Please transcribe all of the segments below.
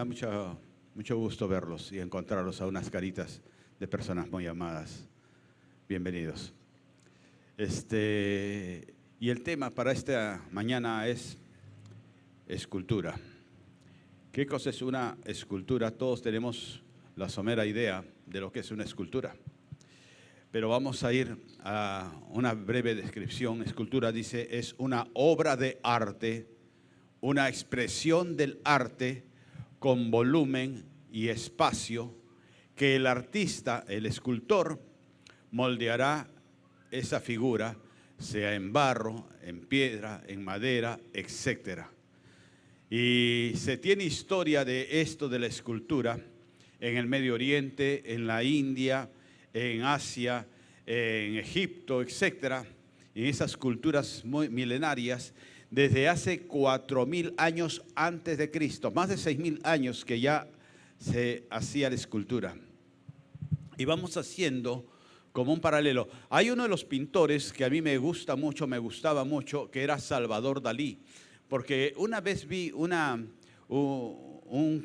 da mucho gusto verlos y encontrarlos a unas caritas de personas muy amadas. Bienvenidos. Y el tema para esta mañana es escultura. ¿Qué cosa es una escultura? Todos tenemos la somera idea de lo que es una escultura. Pero vamos a ir a una breve descripción. Escultura, dice, es una obra de arte, una expresión del arte con volumen y espacio que el artista, el escultor, moldeará esa figura, sea en barro, en piedra, en madera, etc. Y se tiene historia de esto de la escultura en el Medio Oriente, en la India, en Asia, en Egipto, etc. En esas culturas muy milenarias, desde hace 4.000 años antes de Cristo, más de 6.000 años que ya se hacía la escultura. Y vamos haciendo como un paralelo. Hay uno de los pintores que a mí me gustaba mucho, que era Salvador Dalí, porque una vez vi un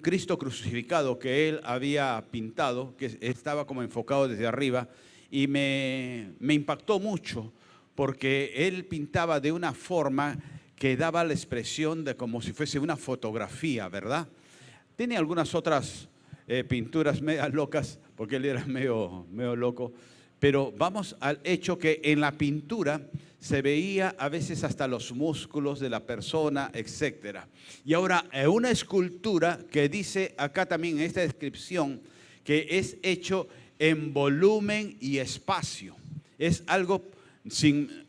Cristo crucificado que él había pintado, que estaba como enfocado desde arriba, y me impactó mucho, porque él pintaba de una forma que daba la expresión de como si fuese una fotografía, ¿verdad? Tiene algunas otras pinturas medio locas, porque él era medio loco, pero vamos al hecho que en la pintura se veía a veces hasta los músculos de la persona, etc. Y ahora, una escultura que dice acá también en esta descripción que es hecho en volumen y espacio. Es algo, sin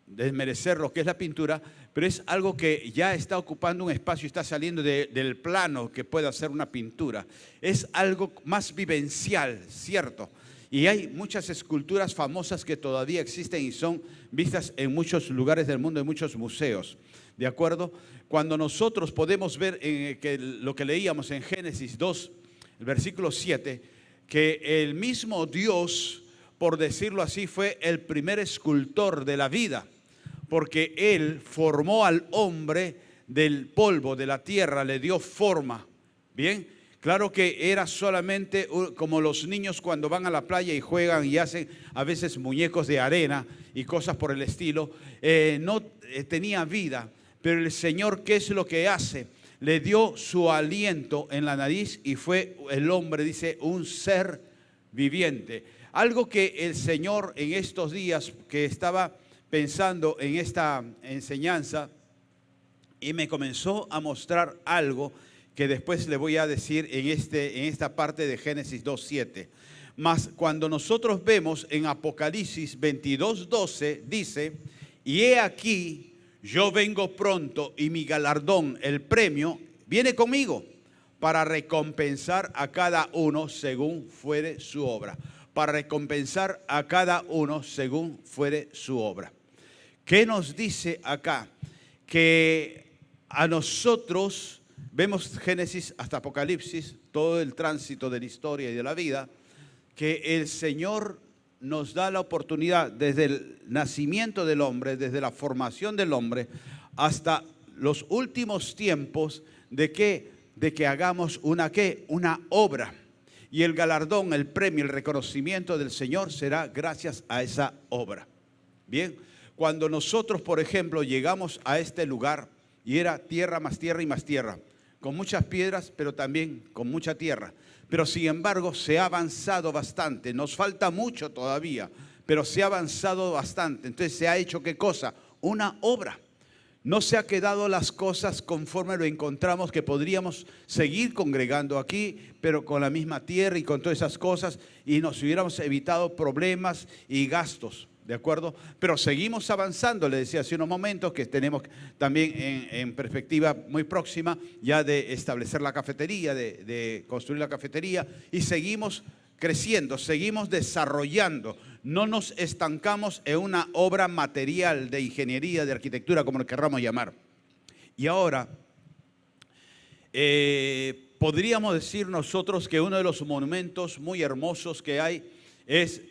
desmerecer lo que es la pintura, pero es algo que ya está ocupando un espacio y está saliendo del plano que puede hacer una pintura. Es algo más vivencial, ¿cierto? Y hay muchas esculturas famosas que todavía existen y son vistas en muchos lugares del mundo, en muchos museos. ¿De acuerdo? Cuando nosotros podemos ver lo que leíamos en Génesis 2, el versículo 7, que el mismo Dios, por decirlo así, fue el primer escultor de la vida, porque Él formó al hombre del polvo, de la tierra, le dio forma. Bien. Claro que era solamente como los niños cuando van a la playa y juegan y hacen a veces muñecos de arena y cosas por el estilo. No tenía vida, pero el Señor, ¿qué es lo que hace? Le dio su aliento en la nariz y fue el hombre, dice, un ser viviente. Algo que el Señor en estos días que estaba pensando en esta enseñanza y me comenzó a mostrar algo que después le voy a decir en esta parte de Génesis 2:7. Mas cuando nosotros vemos en Apocalipsis 22:12, dice, y he aquí, yo vengo pronto y mi galardón, el premio, viene conmigo para recompensar a cada uno según fuere su obra. Para recompensar a cada uno según fuere su obra. ¿Qué nos dice acá? Que a nosotros vemos Génesis hasta Apocalipsis, todo el tránsito de la historia y de la vida, que el Señor nos da la oportunidad desde el nacimiento del hombre, desde la formación del hombre, hasta los últimos tiempos de que hagamos una obra. Y el galardón, el premio, el reconocimiento del Señor será gracias a esa obra. Bien, cuando nosotros, por ejemplo, llegamos a este lugar y era tierra más tierra y más tierra, con muchas piedras, pero también con mucha tierra. Pero sin embargo se ha avanzado bastante, nos falta mucho todavía, pero se ha avanzado bastante. Entonces se ha hecho, ¿qué cosa? Una obra. No se ha quedado las cosas conforme lo encontramos, que podríamos seguir congregando aquí, pero con la misma tierra y con todas esas cosas, y nos hubiéramos evitado problemas y gastos. ¿De acuerdo? Pero seguimos avanzando, le decía hace unos momentos que tenemos también en perspectiva muy próxima ya de establecer la cafetería, de construir la cafetería, y seguimos creciendo, seguimos desarrollando. No nos estancamos en una obra material de ingeniería, de arquitectura, como lo querramos llamar. Y ahora, podríamos decir nosotros que uno de los monumentos muy hermosos que hay es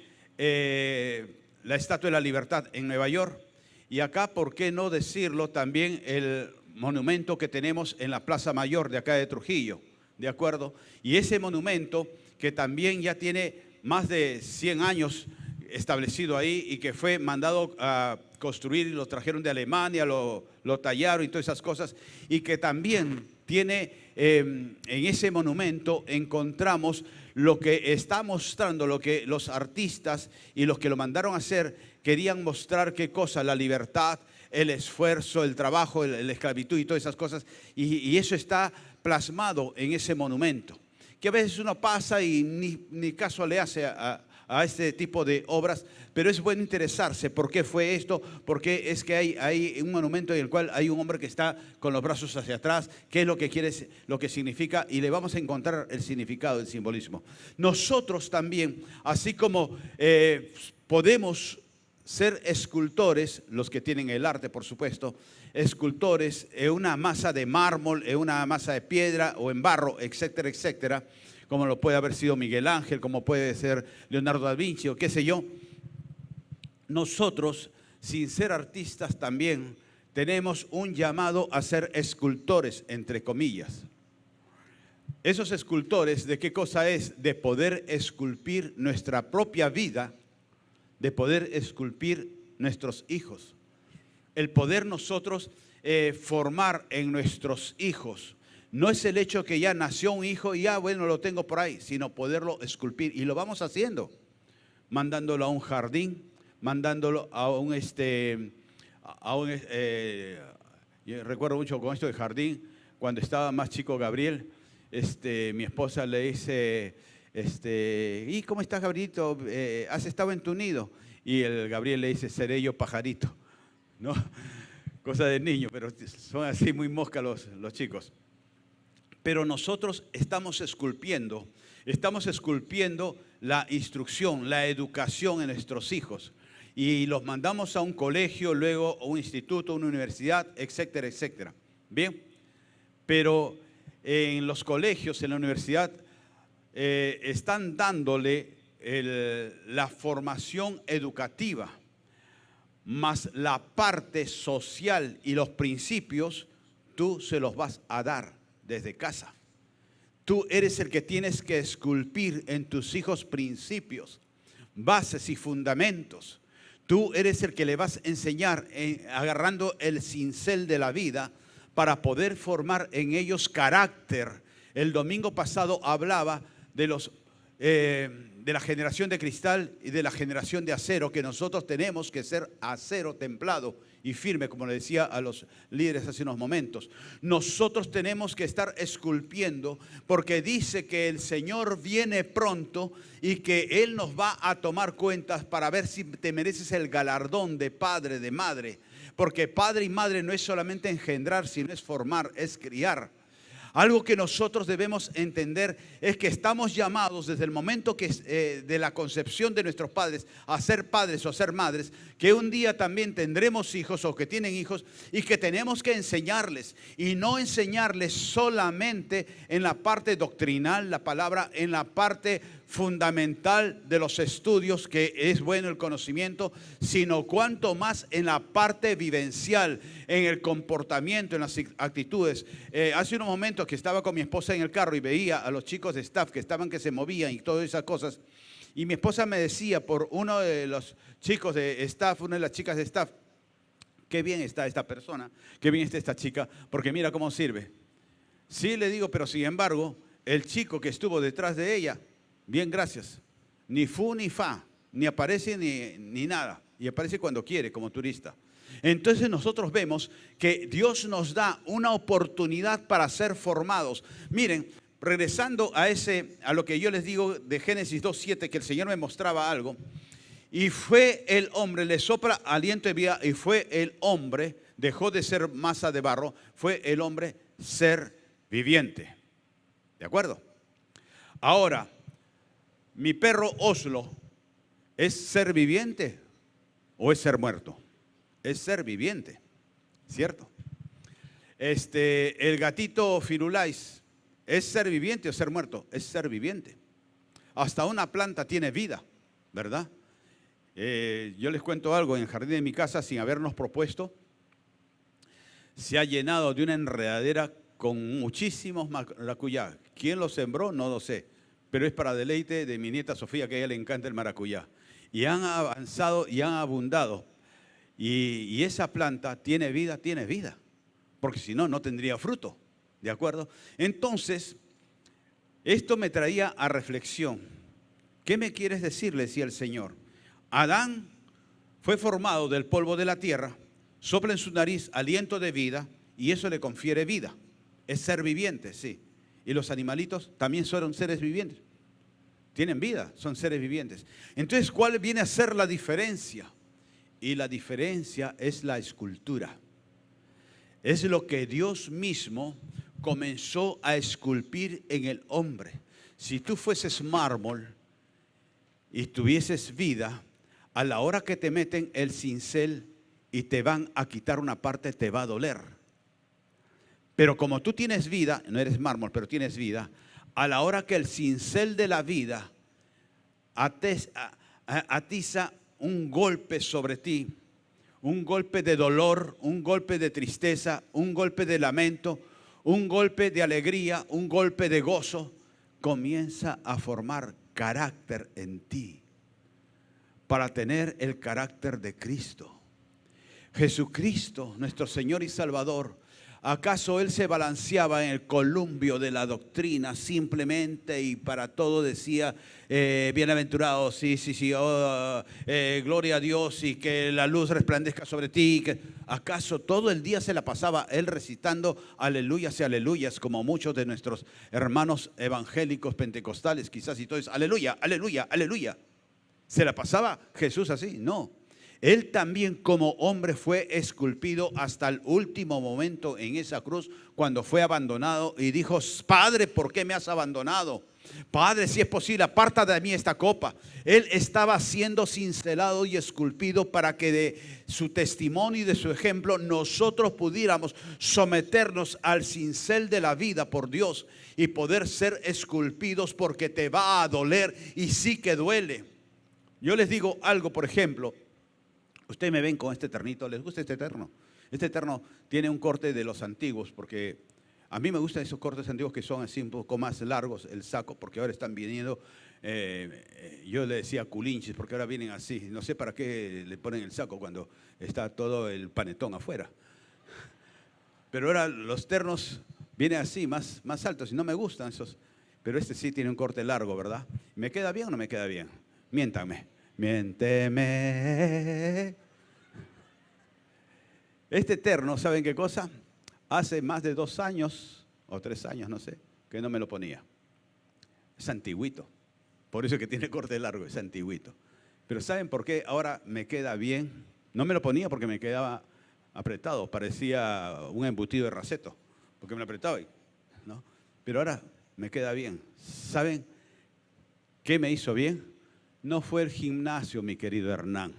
la Estatua de la Libertad en Nueva York. Y acá, ¿por qué no decirlo? También el monumento que tenemos en la Plaza Mayor de acá de Trujillo, ¿de acuerdo? Y ese monumento que también ya tiene más de 100 años establecido ahí y que fue mandado a construir y lo trajeron de Alemania, lo tallaron y todas esas cosas, y que también tiene, en ese monumento encontramos lo que está mostrando, lo que los artistas y los que lo mandaron a hacer querían mostrar, ¿qué cosa? La libertad, el esfuerzo, el trabajo, la esclavitud y todas esas cosas, y eso está plasmado en ese monumento, que a veces uno pasa y ni caso le hace a este tipo de obras, pero es bueno interesarse por qué fue esto, porque es que hay un monumento en el cual hay un hombre que está con los brazos hacia atrás, qué es lo que quiere, lo que significa, y le vamos a encontrar el significado, el simbolismo. Nosotros también, así como podemos ser escultores, los que tienen el arte, por supuesto, escultores en una masa de mármol, en una masa de piedra o en barro, etcétera, etcétera, como lo puede haber sido Miguel Ángel, como puede ser Leonardo da Vinci o qué sé yo. Nosotros, sin ser artistas también, tenemos un llamado a ser escultores, entre comillas. Esos escultores, ¿de qué cosa es? De poder esculpir nuestra propia vida, de poder esculpir nuestros hijos. El poder nosotros formar en nuestros hijos. No es el hecho que ya nació un hijo y ya, bueno, lo tengo por ahí, sino poderlo esculpir. Y lo vamos haciendo, mandándolo a un jardín, mandándolo a un, yo recuerdo mucho con esto de jardín, cuando estaba más chico Gabriel, mi esposa le dice, ¿y cómo estás, Gabrielito? ¿Has estado en tu nido? Y el Gabriel le dice, seré yo pajarito, ¿no? Cosa de niño, pero son así muy mosca los chicos. Pero nosotros estamos esculpiendo la instrucción, la educación en nuestros hijos. Y los mandamos a un colegio, luego a un instituto, a una universidad, etcétera, etcétera. Bien, pero en los colegios, en la universidad, están dándole la formación educativa, más la parte social y los principios, tú se los vas a dar desde casa. Tú eres el que tienes que esculpir en tus hijos principios, bases y fundamentos. Tú eres el que le vas a enseñar, agarrando el cincel de la vida, para poder formar en ellos carácter. El domingo pasado hablaba de la generación de cristal y de la generación de acero, que nosotros tenemos que ser acero templado y firme, como le decía a los líderes hace unos momentos. Nosotros tenemos que estar esculpiendo, porque dice que el Señor viene pronto y que Él nos va a tomar cuentas para ver si te mereces el galardón de padre, de madre. Porque padre y madre no es solamente engendrar, sino es formar, es criar. Algo que nosotros debemos entender es que estamos llamados desde el momento de la concepción de nuestros padres a ser padres o a ser madres, que un día también tendremos hijos o que tienen hijos, y que tenemos que enseñarles, y no enseñarles solamente en la parte doctrinal, la palabra, en la parte fundamental de los estudios, que es bueno el conocimiento, sino cuanto más en la parte vivencial, en el comportamiento, en las actitudes. Hace unos momentos que estaba con mi esposa en el carro y veía a los chicos de staff que se movían y todas esas cosas, y mi esposa me decía por uno de los chicos de staff, una de las chicas de staff, qué bien está esta persona, qué bien está esta chica, porque mira cómo sirve. Sí, le digo, pero sin embargo, el chico que estuvo detrás de ella, bien, gracias, ni fu ni fa, ni aparece ni nada, y aparece cuando quiere como turista. Entonces nosotros vemos que Dios nos da una oportunidad para ser formados. Miren, regresando a lo que yo les digo de Génesis 2:7, que el Señor me mostraba algo, y fue el hombre, le sopla aliento de vida, y fue el hombre, dejó de ser masa de barro, fue el hombre ser viviente. ¿De acuerdo? Ahora, mi perro Oslo, ¿es ser viviente o es ser muerto? Es ser viviente, ¿cierto? El gatito Firulais, ¿es ser viviente o ser muerto? Es ser viviente. Hasta una planta tiene vida, ¿verdad? Yo les cuento algo, en el jardín de mi casa, sin habernos propuesto, se ha llenado de una enredadera con muchísimos maracuyá. ¿Quién los sembró? No lo sé, pero es para deleite de mi nieta Sofía, que a ella le encanta el maracuyá. Y han avanzado y han abundado. Y esa planta tiene vida, porque si no, no tendría fruto, ¿de acuerdo? Entonces, esto me traía a reflexión. ¿Qué me quieres decir?, le decía el Señor. Adán fue formado del polvo de la tierra, sopla en su nariz aliento de vida y eso le confiere vida. Es ser viviente, sí. Y los animalitos también son seres vivientes. Tienen vida, son seres vivientes. Entonces, ¿cuál viene a ser la diferencia? Y la diferencia es la escultura. Es lo que Dios mismo comenzó a esculpir en el hombre. Si tú fueses mármol y tuvieses vida, a la hora que te meten el cincel y te van a quitar una parte, te va a doler. Pero como tú tienes vida, no eres mármol, pero tienes vida, a la hora que el cincel de la vida atiza un golpe sobre ti, un golpe de dolor, un golpe de tristeza, un golpe de lamento, un golpe de alegría, un golpe de gozo, comienza a formar carácter en ti para tener el carácter de Cristo. Jesucristo, nuestro Señor y Salvador, ¿acaso Él se balanceaba en el columpio de la doctrina simplemente y para todo decía, bienaventurado, sí, gloria a Dios y que la luz resplandezca sobre ti? ¿Acaso todo el día se la pasaba Él recitando aleluyas y aleluyas como muchos de nuestros hermanos evangélicos pentecostales quizás y todos, aleluya, aleluya, aleluya? ¿Se la pasaba Jesús así? No. Él también como hombre fue esculpido hasta el último momento en esa cruz cuando fue abandonado y dijo, Padre, ¿por qué me has abandonado? Padre, si es posible, aparta de mí esta copa. Él estaba siendo cincelado y esculpido para que de su testimonio y de su ejemplo nosotros pudiéramos someternos al cincel de la vida por Dios y poder ser esculpidos, porque te va a doler y sí que duele. Yo les digo algo, por ejemplo. Ustedes me ven con este ternito, ¿les gusta este terno? Este terno tiene un corte de los antiguos, porque a mí me gustan esos cortes antiguos que son así un poco más largos, el saco, porque ahora están viniendo, yo le decía culinches, porque ahora vienen así. No sé para qué le ponen el saco cuando está todo el panetón afuera. Pero ahora los ternos vienen así, más altos, y no me gustan esos. Pero este sí tiene un corte largo, ¿verdad? ¿Me queda bien o no me queda bien? Miéntanme. Miénteme. Este terno, ¿saben qué cosa? Hace más de 2 años o 3 años, no sé, que no me lo ponía. Es antiguito. Por eso que tiene corte largo, es antiguito. Pero ¿saben por qué ahora me queda bien? No me lo ponía porque me quedaba apretado, parecía un embutido de raceto, porque me lo apretaba, ¿no? Pero ahora me queda bien. ¿Saben qué me hizo bien? No fue el gimnasio, mi querido Hernán.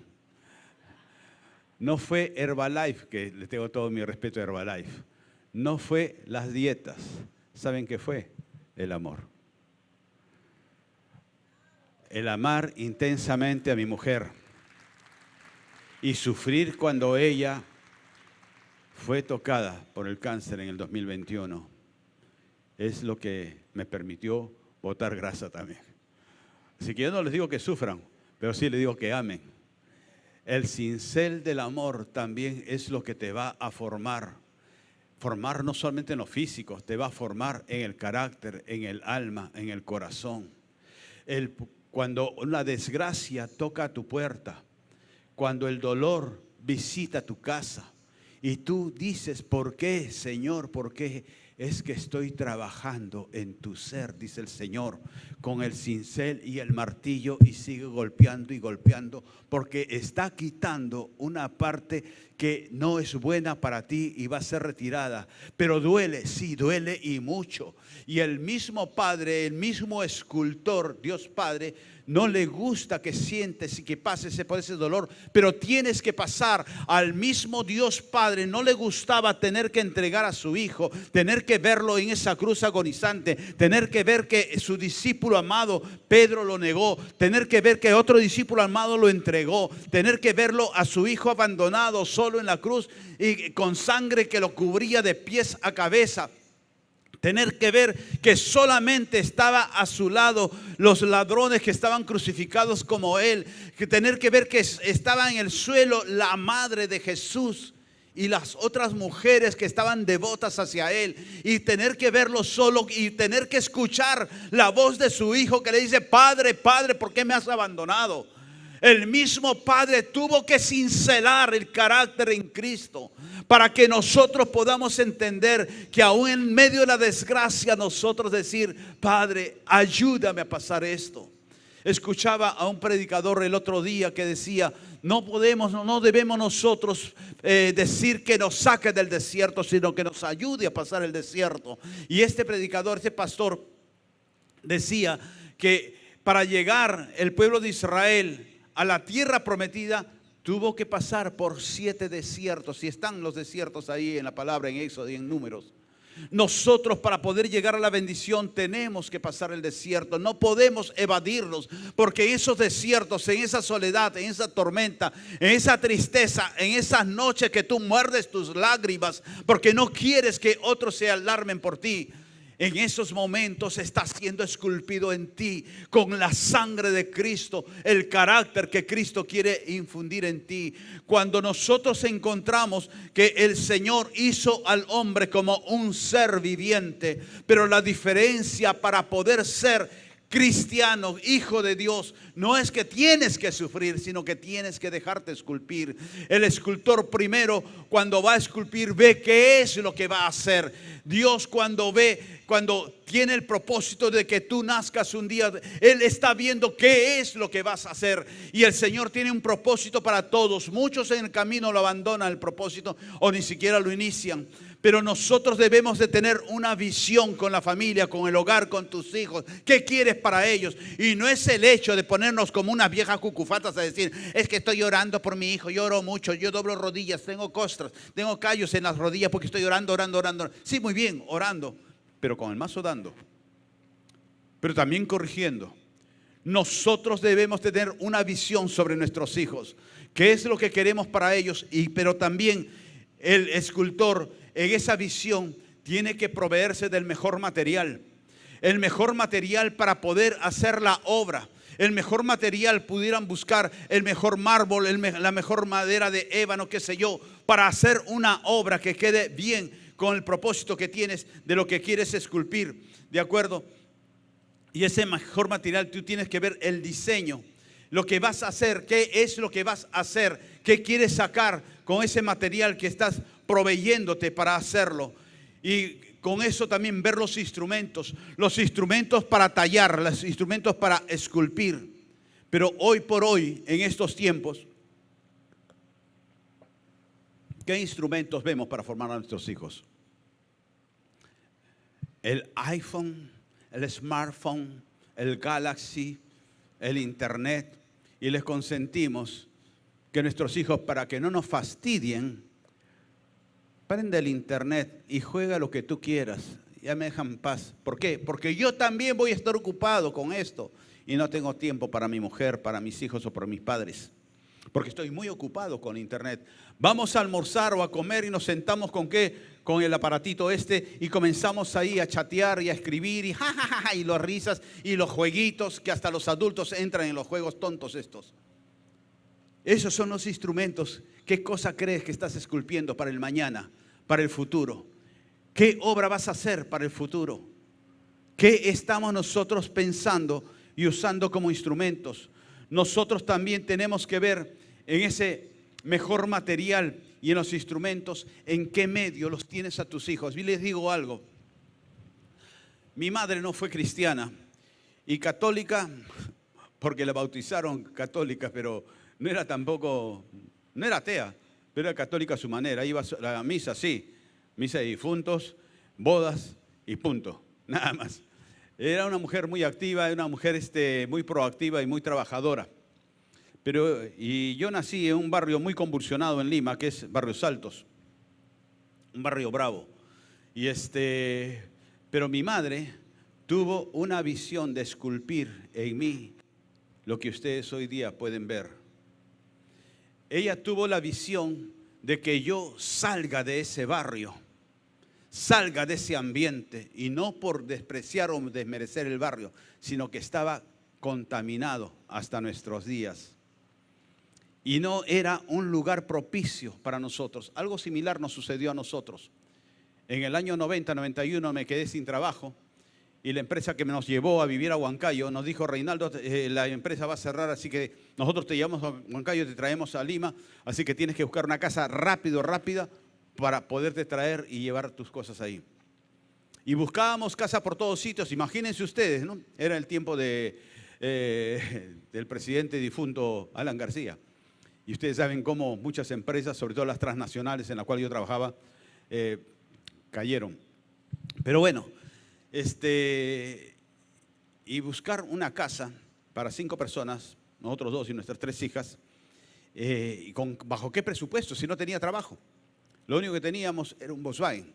No fue Herbalife, que le tengo todo mi respeto a Herbalife. No fue las dietas. ¿Saben qué fue? El amor. El amar intensamente a mi mujer y sufrir cuando ella fue tocada por el cáncer en el 2021 es lo que me permitió botar grasa también. Así que yo no les digo que sufran, pero sí les digo que amen. El cincel del amor también es lo que te va a formar. Formar no solamente en lo físico, te va a formar en el carácter, en el alma, en el corazón. Cuando una desgracia toca a tu puerta, cuando el dolor visita tu casa y tú dices, ¿por qué, Señor? ¿Por qué? Es que estoy trabajando en tu ser, dice el Señor, con el cincel y el martillo, y sigue golpeando y golpeando, porque está quitando una parte que no es buena para ti y va a ser retirada. Pero duele, sí, duele y mucho. Y el mismo Padre, el mismo escultor, Dios Padre, no le gusta que sientes y que pases por ese dolor, pero tienes que pasar. Al mismo Dios Padre no le gustaba tener que entregar a su Hijo, tener que verlo en esa cruz agonizante, tener que ver que su discípulo amado Pedro lo negó, tener que ver que otro discípulo amado lo entregó, tener que verlo a su Hijo abandonado solo en la cruz y con sangre que lo cubría de pies a cabeza. Tener que ver que solamente estaba a su lado los ladrones que estaban crucificados como él. Que tener que ver que estaba en el suelo la madre de Jesús y las otras mujeres que estaban devotas hacia él. Y tener que verlo solo y tener que escuchar la voz de su hijo que le dice: Padre, Padre, ¿por qué me has abandonado? El mismo Padre tuvo que cincelar el carácter en Cristo para que nosotros podamos entender que aún en medio de la desgracia nosotros decir: Padre, ayúdame a pasar esto. Escuchaba a un predicador el otro día que decía: no debemos nosotros decir que nos saque del desierto, sino que nos ayude a pasar el desierto. Y este predicador, este pastor, decía que para llegar el pueblo de Israel a la tierra prometida, tuvo que pasar por 7 desiertos. Y están los desiertos ahí en la palabra, en Éxodo y en Números. Nosotros, para poder llegar a la bendición, tenemos que pasar el desierto. No podemos evadirnos, porque en esos desiertos, en esa soledad, en esa tormenta, en esa tristeza, en esas noches que tú muerdes tus lágrimas porque no quieres que otros se alarmen por ti, en esos momentos está siendo esculpido en ti con la sangre de Cristo el carácter que Cristo quiere infundir en ti. Cuando nosotros encontramos que el Señor hizo al hombre como un ser viviente, pero la diferencia para poder ser cristiano, hijo de Dios, no es que tienes que sufrir, sino que tienes que dejarte esculpir. El escultor primero, cuando va a esculpir, ve qué es lo que va a hacer. Dios cuando tiene el propósito de que tú nazcas un día, Él está viendo qué es lo que vas a hacer. Y el Señor tiene un propósito para todos. Muchos en el camino lo abandonan el propósito o ni siquiera lo inician. Pero nosotros debemos de tener una visión con la familia, con el hogar, con tus hijos. ¿Qué quieres para ellos? Y no es el hecho de ponernos como unas viejas cucufatas a decir: es que estoy orando por mi hijo, yo oro mucho, yo doblo rodillas, tengo costras, tengo callos en las rodillas porque estoy orando. Sí, muy bien, orando, pero con el mazo dando, pero también corrigiendo. Nosotros debemos tener una visión sobre nuestros hijos. ¿Qué es lo que queremos para ellos? Pero también el escultor en esa visión tiene que proveerse del mejor material. El mejor material para poder hacer la obra. El mejor material, pudieran buscar el mejor mármol, la mejor madera de ébano, qué sé yo, para hacer una obra que quede bien con el propósito que tienes de lo que quieres esculpir. ¿De acuerdo? Y ese mejor material, tú tienes que ver el diseño, lo que vas a hacer, qué es lo que vas a hacer, qué quieres sacar con ese material que estás proveyéndote para hacerlo. Y con eso también ver los instrumentos para tallar, los instrumentos para esculpir. Pero hoy por hoy, en estos tiempos, ¿qué instrumentos vemos para formar a nuestros hijos? El iPhone, el smartphone, el Galaxy, el internet, y les consentimos que nuestros hijos, para que no nos fastidien, prende el internet y juega lo que tú quieras. Ya me dejan en paz. ¿Por qué? Porque yo también voy a estar ocupado con esto y no tengo tiempo para mi mujer, para mis hijos o para mis padres, porque estoy muy ocupado con internet. Vamos a almorzar o a comer y nos sentamos con el aparatito y comenzamos ahí a chatear y a escribir y jajaja, y las risas y los jueguitos, que hasta los adultos entran en los juegos tontos estos. Esos son los instrumentos. ¿Qué cosa crees que estás esculpiendo para el mañana, para el futuro? ¿Qué obra vas a hacer para el futuro? ¿Qué estamos nosotros pensando y usando como instrumentos? Nosotros también tenemos que ver en ese mejor material y en los instrumentos, en qué medio los tienes a tus hijos. Y les digo algo. Mi madre no fue cristiana y católica, porque la bautizaron católica, pero no era tampoco, no era atea, pero era católica a su manera. Iba a la misa, sí, misa de difuntos, bodas y punto, nada más. Era una mujer muy activa, una mujer muy proactiva y muy trabajadora. Y yo nací en un barrio muy convulsionado en Lima, que es Barrios Altos, un barrio bravo. Pero mi madre tuvo una visión de esculpir en mí lo que ustedes hoy día pueden ver. Ella tuvo la visión de que yo salga de ese barrio, salga de ese ambiente, y no por despreciar o desmerecer el barrio, sino que estaba contaminado hasta nuestros días. Y no era un lugar propicio para nosotros. Algo similar nos sucedió a nosotros. En el año 90, 91 me quedé sin trabajo y la empresa que nos llevó a vivir a Huancayo nos dijo: Reinaldo, la empresa va a cerrar, así que nosotros te llevamos a Huancayo, te traemos a Lima, así que tienes que buscar una casa rápida para poderte traer y llevar tus cosas ahí. Y buscábamos casa por todos sitios, imagínense ustedes, ¿no? Era el tiempo del presidente difunto Alan García. Y ustedes saben cómo muchas empresas, sobre todo las transnacionales en las cuales yo trabajaba, cayeron. Pero bueno, y buscar una casa para 5 personas, nosotros 2 y nuestras 3 hijas, y ¿bajo qué presupuesto? Si no tenía trabajo. Lo único que teníamos era un Volkswagen.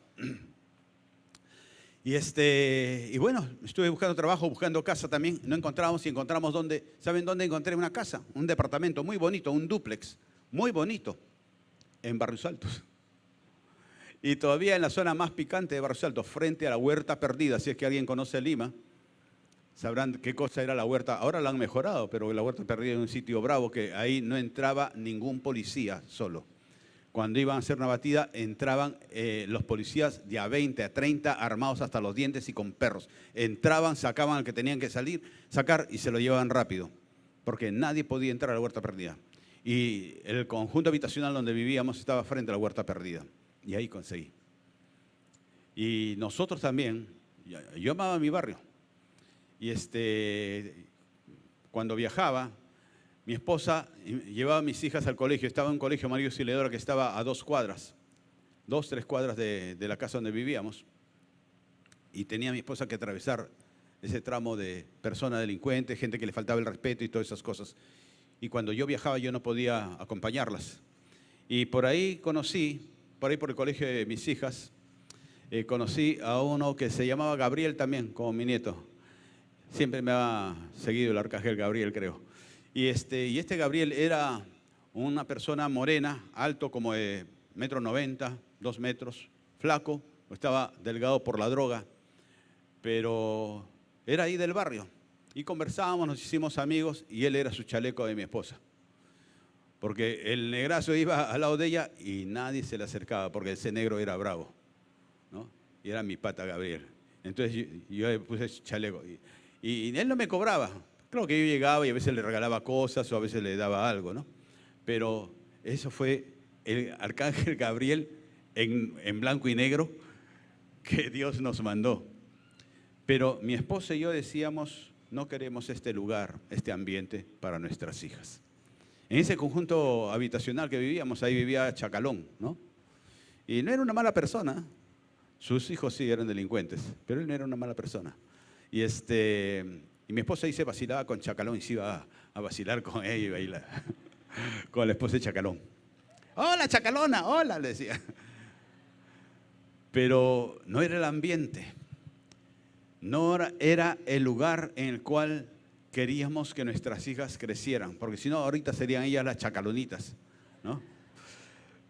Y bueno, estuve buscando trabajo, buscando casa también. No encontrábamos, y encontramos dónde. ¿Saben dónde encontré una casa? Un departamento muy bonito, un dúplex, muy bonito, en Barrios Altos. Y todavía en la zona más picante de Barrios Altos, frente a la Huerta Perdida. Si es que alguien conoce Lima, sabrán qué cosa era la Huerta. Ahora la han mejorado, pero la Huerta Perdida era un sitio bravo que ahí no entraba ningún policía solo. Cuando iban a hacer una batida, entraban los policías de a 20, a 30, armados hasta los dientes y con perros. Entraban, sacaban al que tenían que sacar y se lo llevaban rápido, porque nadie podía entrar a la Huerta Perdida. Y el conjunto habitacional donde vivíamos estaba frente a la Huerta Perdida. Y ahí conseguí. Y nosotros también, yo amaba mi barrio. Y cuando viajaba, mi esposa llevaba a mis hijas al colegio. Estaba en un colegio María Auxiliadora que estaba a 2 cuadras, 2, 3 cuadras de la casa donde vivíamos. Y tenía mi esposa que atravesar ese tramo de personas delincuentes, gente que le faltaba el respeto y todas esas cosas. Y cuando yo viajaba yo no podía acompañarlas. Y por ahí conocí, por el colegio de mis hijas, conocí a uno que se llamaba Gabriel también, como mi nieto. Siempre me ha seguido el arcángel Gabriel, creo. Y este Gabriel era una persona morena, alto como de 1,90 m, 2 metros, flaco, estaba delgado por la droga, pero era ahí del barrio. Y conversábamos, nos hicimos amigos, y él era su chaleco de mi esposa. Porque el negrazo iba al lado de ella y nadie se le acercaba, porque ese negro era bravo, ¿no? Y era mi pata Gabriel. Entonces yo le puse ese chaleco. Y él no me cobraba. Claro que yo llegaba y a veces le regalaba cosas o a veces le daba algo, ¿no? Pero eso fue el arcángel Gabriel en blanco y negro que Dios nos mandó. Pero mi esposa y yo decíamos: no queremos este lugar, este ambiente para nuestras hijas. En ese conjunto habitacional que vivíamos, ahí vivía Chacalón, ¿no? Y no era una mala persona. Sus hijos sí eran delincuentes, pero él no era una mala persona. Y mi esposa ahí se vacilaba con Chacalón y se iba a vacilar con ella y bailar con la esposa de Chacalón. ¡Hola, Chacalona! ¡Hola!, le decía. Pero no era el ambiente, no era el lugar en el cual queríamos que nuestras hijas crecieran, porque si no, ahorita serían ellas las chacalonitas, ¿no?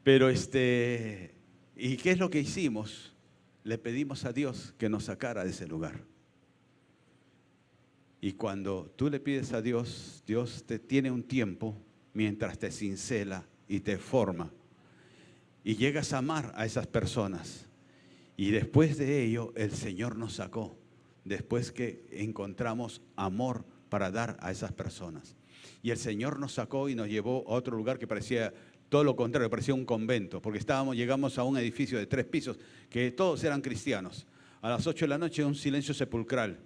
Pero ¿y qué es lo que hicimos? Le pedimos a Dios que nos sacara de ese lugar. Y cuando tú le pides a Dios, Dios te tiene un tiempo mientras te cincela y te forma. Y llegas a amar a esas personas. Y después de ello, el Señor nos sacó. Después que encontramos amor para dar a esas personas. Y el Señor nos sacó y nos llevó a otro lugar que parecía todo lo contrario, parecía un convento. Porque llegamos a un edificio de 3 pisos que todos eran cristianos. A las 8 de la noche un silencio sepulcral.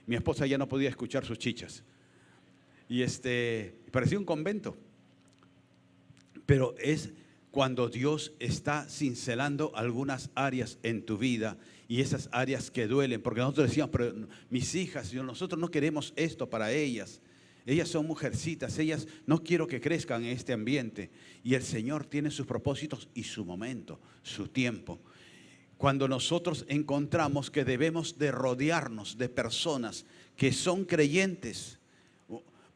Mi esposa ya no podía escuchar sus chichas. Y parecía un convento. Pero es cuando Dios está cincelando algunas áreas en tu vida, y esas áreas que duelen, porque nosotros decíamos: pero mis hijas, nosotros no queremos esto para ellas. Ellas son mujercitas, ellas no quiero que crezcan en este ambiente. Y el Señor tiene sus propósitos y su momento, su tiempo. Cuando nosotros encontramos que debemos de rodearnos de personas que son creyentes,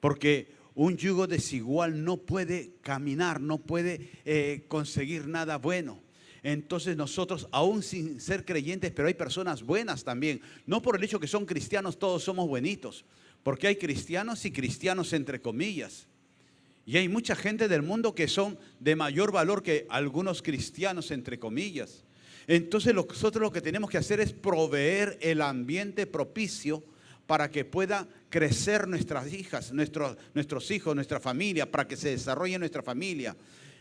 porque un yugo desigual no puede caminar, no puede conseguir nada bueno. Entonces nosotros, aún sin ser creyentes, pero hay personas buenas también. No por el hecho que son cristianos todos somos buenitos, porque hay cristianos y cristianos entre comillas. Y hay mucha gente del mundo que son de mayor valor que algunos cristianos entre comillas. Entonces nosotros lo que tenemos que hacer es proveer el ambiente propicio para que pueda crecer nuestras hijas, nuestros hijos, nuestra familia, para que se desarrolle nuestra familia.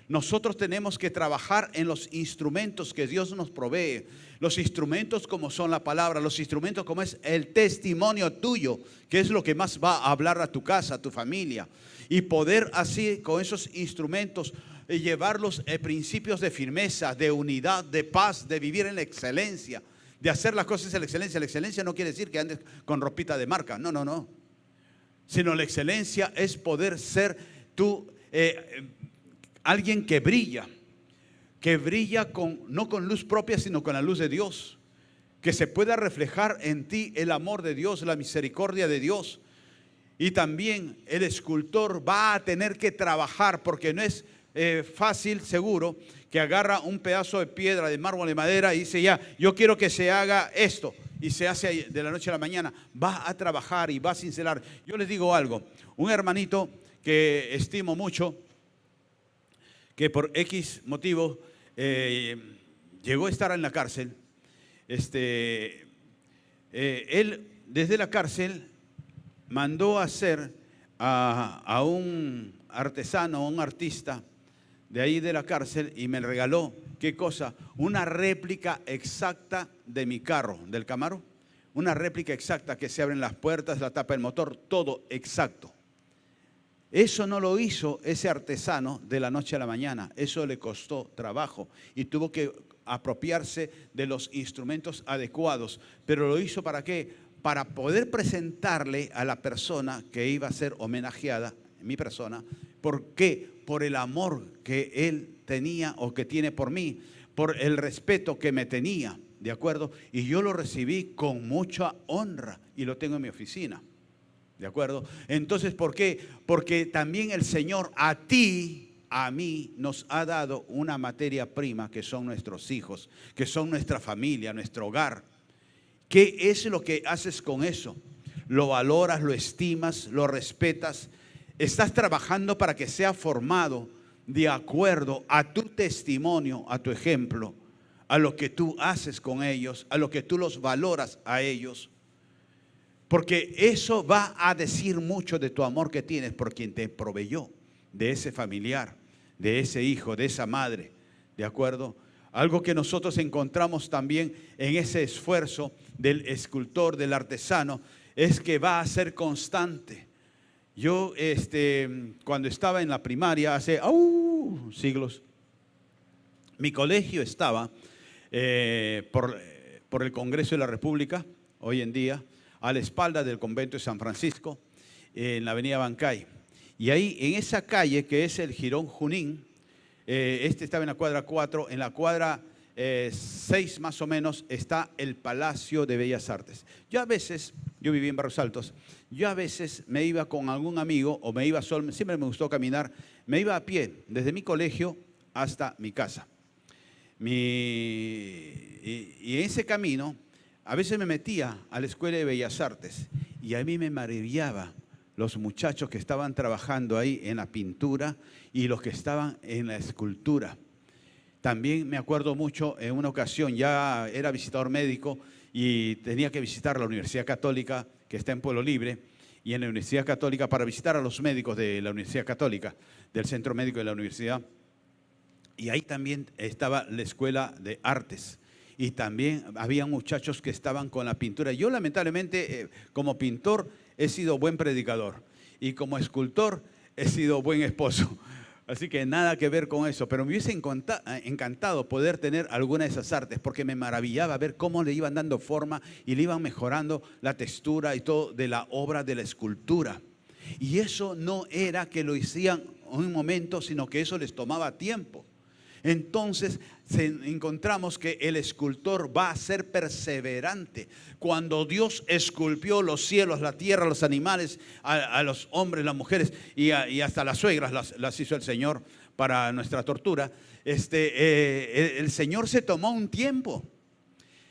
Nosotros tenemos que trabajar en los instrumentos que Dios nos provee. Los instrumentos como son la palabra, los instrumentos como es el testimonio tuyo, que es lo que más va a hablar a tu casa, a tu familia. Y poder así con esos instrumentos llevarlos principios de firmeza, de unidad, de paz, de vivir en la excelencia, de hacer las cosas en la excelencia. La excelencia no quiere decir que andes con ropita de marca, no, no, no. Sino la excelencia es poder ser tú alguien que brilla no con luz propia, sino con la luz de Dios. Que se pueda reflejar en ti el amor de Dios, la misericordia de Dios. Y también el escultor va a tener que trabajar, porque no es fácil, seguro, que agarra un pedazo de piedra, de mármol, de madera y dice ya, yo quiero que se haga esto. Y se hace de la noche a la mañana. Va a trabajar y va a cincelar. Yo les digo algo, un hermanito que estimo mucho, que por X motivo llegó a estar en la cárcel. Él desde la cárcel mandó a hacer a un artesano, a un artista de ahí de la cárcel, y me regaló, ¿qué cosa? Una réplica exacta de mi carro, del Camaro. Una réplica exacta, que se abren las puertas, la tapa del motor, todo exacto. Eso no lo hizo ese artesano de la noche a la mañana. Eso le costó trabajo y tuvo que apropiarse de los instrumentos adecuados. Pero lo hizo ¿para qué? Para poder presentarle a la persona que iba a ser homenajeada, mi persona. ¿Por qué? Por el amor que él tenía o que tiene por mí, por el respeto que me tenía, ¿de acuerdo? Y yo lo recibí con mucha honra y lo tengo en mi oficina. ¿De acuerdo? Entonces, ¿por qué? Porque también el Señor a ti, a mí, nos ha dado una materia prima que son nuestros hijos, que son nuestra familia, nuestro hogar. ¿Qué es lo que haces con eso? ¿Lo valoras, lo estimas, lo respetas? ¿Estás trabajando para que sea formado de acuerdo a tu testimonio, a tu ejemplo, a lo que tú haces con ellos, a lo que tú los valoras a ellos? Porque eso va a decir mucho de tu amor que tienes por quien te proveyó, de ese familiar, de ese hijo, de esa madre, ¿de acuerdo? Algo que nosotros encontramos también en ese esfuerzo del escultor, del artesano, es que va a ser constante. Yo, cuando estaba en la primaria, hace siglos, mi colegio estaba por el Congreso de la República, hoy en día, a la espalda del convento de San Francisco, en la avenida Bancay. Y ahí, en esa calle, que es el Jirón Junín, estaba en la cuadra 4, en la cuadra 6 más o menos, está el Palacio de Bellas Artes. Yo viví en Barrios Altos, yo a veces me iba con algún amigo o me iba solo, siempre me gustó caminar, me iba a pie, desde mi colegio hasta mi casa. Y en ese camino, a veces me metía a la Escuela de Bellas Artes y a mí me maravillaba los muchachos que estaban trabajando ahí en la pintura y los que estaban en la escultura. También me acuerdo mucho, en una ocasión ya era visitador médico y tenía que visitar la Universidad Católica, que está en Pueblo Libre, y en la Universidad Católica, para visitar a los médicos de la Universidad Católica, del Centro Médico de la Universidad. Y ahí también estaba la Escuela de Artes. Y también había muchachos que estaban con la pintura. Yo lamentablemente como pintor he sido buen predicador y como escultor he sido buen esposo. Así que nada que ver con eso. Pero me hubiese encantado poder tener alguna de esas artes, porque me maravillaba ver cómo le iban dando forma y le iban mejorando la textura y todo de la obra de la escultura. Y eso no era que lo hicieran en un momento, sino que eso les tomaba tiempo. Entonces encontramos que el escultor va a ser perseverante. Cuando Dios esculpió los cielos, la tierra, los animales, a los hombres, las mujeres y hasta las suegras las hizo el Señor para nuestra tortura, el Señor se tomó un tiempo.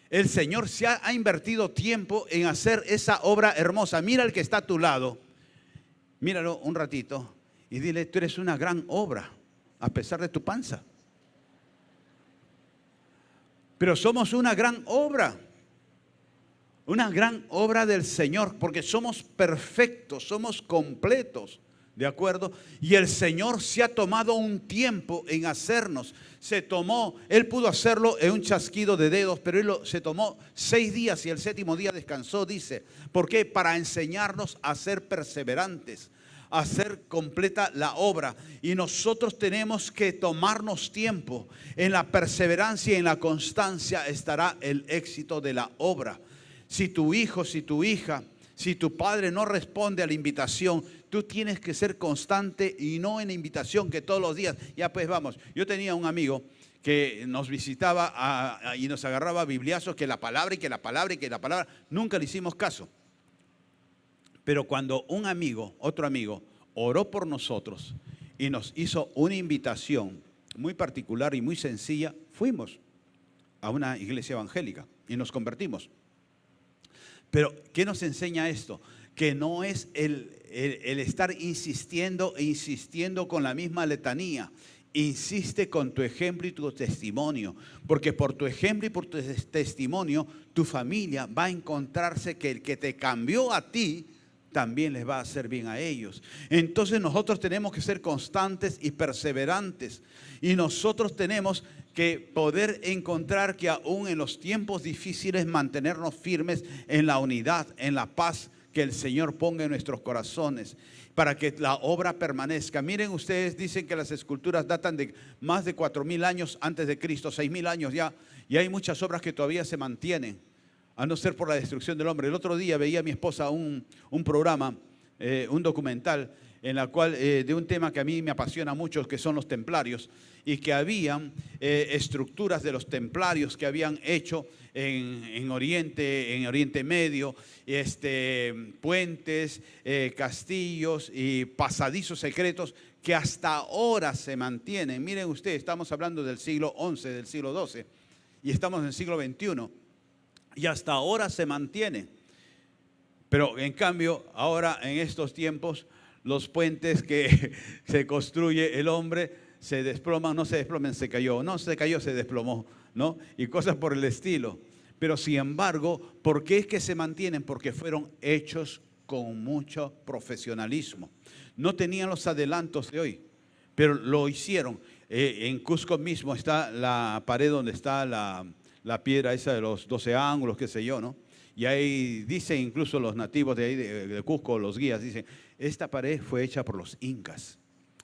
El Señor se ha invertido tiempo en hacer esa obra hermosa. Mira al que está a tu lado, míralo un ratito y dile: tú eres una gran obra, a pesar de tu panza. Pero somos una gran obra del Señor, porque somos perfectos, somos completos, ¿de acuerdo? Y el Señor se ha tomado un tiempo en hacernos. Él pudo hacerlo en un chasquido de dedos, pero Él se tomó 6 días y el 7º día descansó, dice. ¿Por qué? Para enseñarnos a ser perseverantes, a hacer completa la obra. Y nosotros tenemos que tomarnos tiempo. En la perseverancia y en la constancia estará el éxito de la obra. Si tu hijo, si tu hija, si tu padre no responde a la invitación, tú tienes que ser constante y no en la invitación que todos los días, ya pues vamos. Yo tenía un amigo que nos visitaba y nos agarraba bibliazos, que la palabra y que la palabra y que la palabra. Nunca le hicimos caso. Pero cuando otro amigo, oró por nosotros y nos hizo una invitación muy particular y muy sencilla, fuimos a una iglesia evangélica y nos convertimos. Pero, ¿qué nos enseña esto? Que no es el estar insistiendo e insistiendo con la misma letanía. Insiste con tu ejemplo y tu testimonio, porque por tu ejemplo y por tu testimonio, tu familia va a encontrarse que el que te cambió a ti, también les va a hacer bien a ellos. Entonces nosotros tenemos que ser constantes y perseverantes. Y nosotros tenemos que poder encontrar que aún en los tiempos difíciles mantenernos firmes en la unidad, en la paz que el Señor ponga en nuestros corazones, para que la obra permanezca. Miren ustedes, dicen que las esculturas datan de más de 4.000 años antes de Cristo, 6.000 años ya, y hay muchas obras que todavía se mantienen, a no ser por la destrucción del hombre. El otro día veía a mi esposa un programa, un documental, en la cual de un tema que a mí me apasiona mucho, que son los templarios, y que habían estructuras de los templarios que habían hecho en Oriente Medio, puentes, castillos y pasadizos secretos que hasta ahora se mantienen. Miren ustedes, estamos hablando del siglo XI, del siglo XII, y estamos en el siglo XXI. Y hasta ahora se mantiene. Pero en cambio, ahora en estos tiempos, los puentes que se construye el hombre se desploman, no se desploman, se cayó, no se cayó, se desplomó, ¿no? Y cosas por el estilo. Pero sin embargo, ¿por qué es que se mantienen? Porque fueron hechos con mucho profesionalismo. No tenían los adelantos de hoy, pero lo hicieron. En Cusco mismo está la pared donde está la piedra esa de los 12 ángulos, qué sé yo, ¿no? Y ahí dicen incluso los nativos de ahí de Cusco, los guías, dicen, esta pared fue hecha por los incas.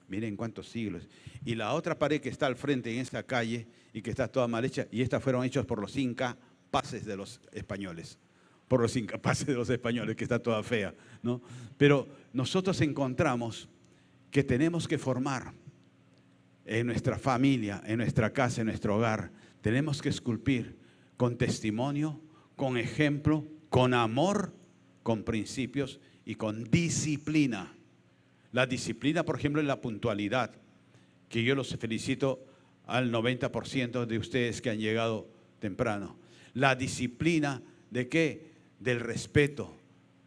Miren cuántos siglos. Y la otra pared que está al frente en esta calle y que está toda mal hecha, y estas fueron hechas por los incapaces de los españoles. Por los incapaces de los españoles, que está toda fea, ¿no? Pero nosotros encontramos que tenemos que formar en nuestra familia, en nuestra casa, en nuestro hogar. Tenemos que esculpir con testimonio, con ejemplo, con amor, con principios y con disciplina. La disciplina, por ejemplo, es la puntualidad, que yo los felicito al 90% de ustedes que han llegado temprano. La disciplina ¿de qué? Del respeto,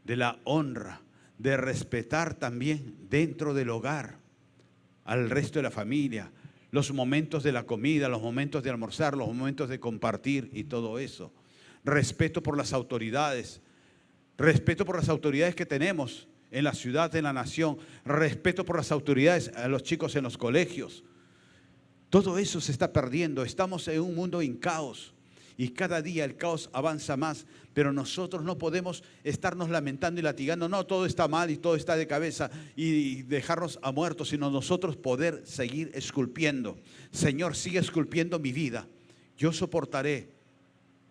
de la honra, de respetar también dentro del hogar al resto de la familia, los momentos de la comida, los momentos de almorzar, los momentos de compartir y todo eso. Respeto por las autoridades que tenemos en la ciudad, en la nación. Respeto por las autoridades a los chicos en los colegios. Todo eso se está perdiendo. Estamos en un mundo en caos y cada día el caos avanza más, pero nosotros no podemos estarnos lamentando y latigando. No, todo está mal y todo está de cabeza y dejarnos a muertos, sino nosotros poder seguir esculpiendo. Señor, sigue esculpiendo mi vida. Yo soportaré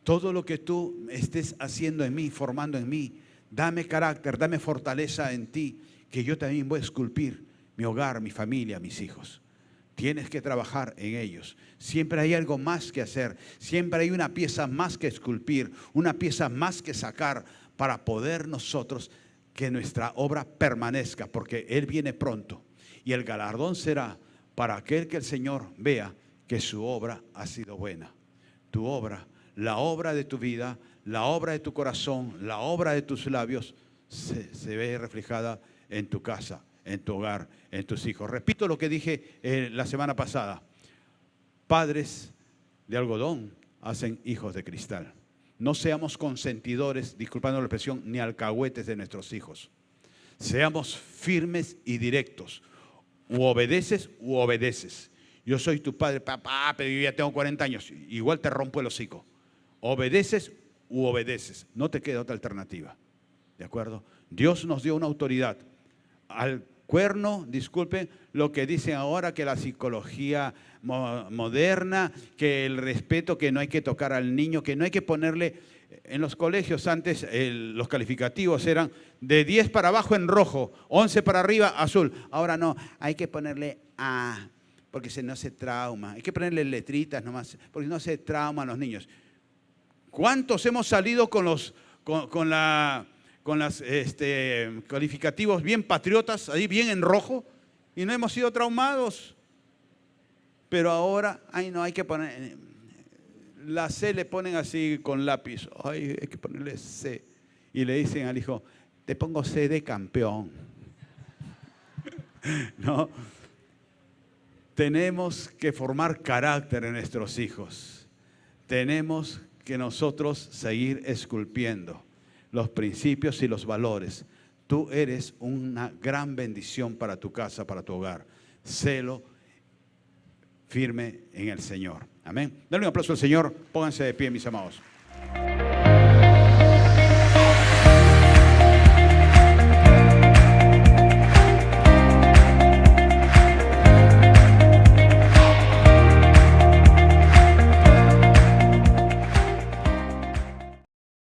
todo lo que tú estés haciendo en mí, formando en mí. Dame carácter, dame fortaleza en ti, que yo también voy a esculpir mi hogar, mi familia, mis hijos. Tienes que trabajar en ellos. Siempre hay algo más que hacer. Siempre hay una pieza más que esculpir, una pieza más que sacar para poder nosotros que nuestra obra permanezca, porque Él viene pronto y el galardón será para aquel que el Señor vea que su obra ha sido buena. Tu obra, la obra de tu vida, la obra de tu corazón, la obra de tus labios, se ve reflejada en tu casa, en tu hogar, en tus hijos. Repito lo que dije la semana pasada. Padres de algodón hacen hijos de cristal. No seamos consentidores, disculpando la expresión, ni alcahuetes de nuestros hijos. Seamos firmes y directos. U obedeces u obedeces. Yo soy tu padre, papá, pero yo ya tengo 40 años. Igual te rompo el hocico. Obedeces u obedeces. No te queda otra alternativa. ¿De acuerdo? Dios nos dio una autoridad. Al cuerno, disculpen, lo que dicen ahora que la psicología moderna, que el respeto, que no hay que tocar al niño, que no hay que ponerle... En los colegios antes los calificativos eran de 10 para abajo en rojo, 11 para arriba azul. Ahora no, hay que ponerle A, porque si no se trauma. Hay que ponerle letritas nomás, porque no se trauman los niños. ¿Cuántos hemos salido con los calificativos bien patriotas, ahí bien en rojo, y no hemos sido traumados? Pero ahora, ay no, hay que poner... La C le ponen así con lápiz. Ay, hay que ponerle C. Y le dicen al hijo, te pongo C de campeón. ¿No? Tenemos que formar carácter en nuestros hijos. Tenemos que nosotros seguir esculpiendo los principios y los valores. Tú eres una gran bendición para tu casa, para tu hogar. Sélo firme en el Señor. Amén. Dale un aplauso al Señor. Pónganse de pie, mis amados.